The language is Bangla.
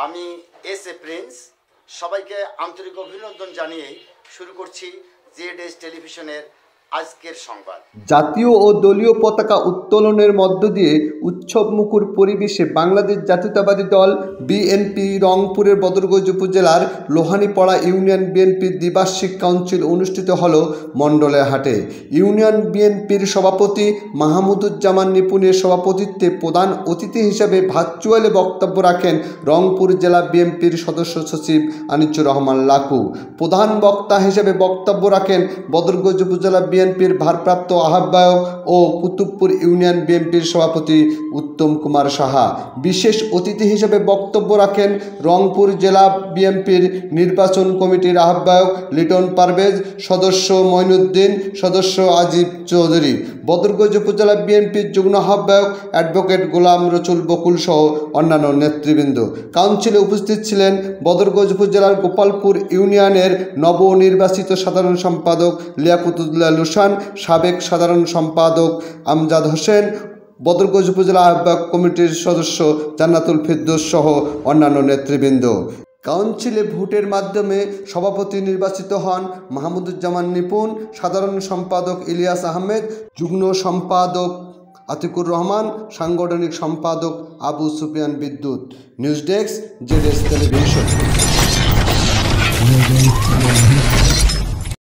আমি এস এ প্রিন্স সবাইকে আন্তরিক অভিনন্দন জানিয়ে শুরু করছি জেডএস টেলিভিশনের আজকের সংবাদ। জাতীয় ও দলীয় পতাকা উত্তোলনের মধ্য দিয়ে উৎসবমুখর পরিবেশে বাংলাদেশ জাতীয়তাবাদী দল বিএনপি রংপুরের বদরগঞ্জ উপজেলার লোহানীপাড়া ইউনিয়ন বিএনপির দ্বিবার্ষিক কাউন্সিল অনুষ্ঠিত হল মণ্ডলের হাটে। ইউনিয়ন বিএনপির সভাপতি মাহমুদুজ্জামান নিপুণের সভাপতিত্বে প্রধান অতিথি হিসেবে ভার্চুয়ালি বক্তব্য রাখেন রংপুর জেলা বিএনপির সদস্য সচিব আনিসুর রহমান লাকু। প্রধান বক্তা হিসেবে বক্তব্য রাখেন বদরগঞ্জ উপজেলা বিএনপির ভারপ্রাপ্ত আহ্বায়ক ও কুতুবপুর ইউনিয়ন বিএনপির সভাপতি উত্তম কুমার সাহা। বিশেষ অতিথি হিসেবে বক্তব্য রাখেন রংপুর জেলা বিএনপির নির্বাচন কমিটির আহ্বায়ক লিটন পারভেজ, সদস্য মঈনুদ্দিন, সদস্য আজিব চৌধুরী, বদরগঞ্জ উপজেলা বিএনপির যুগ্ম আহ্বায়ক অ্যাডভোকেট গোলাম রসুল বকুল সহ অন্যান্য নেতৃবৃন্দ। কাউন্সিলে উপস্থিত ছিলেন বদরগঞ্জ উপজেলার গোপালপুর ইউনিয়নের নবনির্বাচিত সাধারণ সম্পাদক লিয়াকতুল্লাহ লুসান, সাবেক সাধারণ সম্পাদক আমজাদ হোসেন, বদরগঞ্জ উপজেলা আহ্বায়ক কমিটির সদস্য জান্নাতুল ফেরদৌস সহ অন্যান্য নেতৃবৃন্দ। কাউন্সিলে ভোটের মাধ্যমে সভাপতি নির্বাচিত হন মাহমুদুজ্জামান নিপুণ, সাধারণ সম্পাদক ইলিয়াস আহমেদ, যুগ্ম সম্পাদক আতিকুর রহমান, সাংগঠনিক সম্পাদক আবু সুফিয়ান বিদ্যুৎ। News desk ZS television.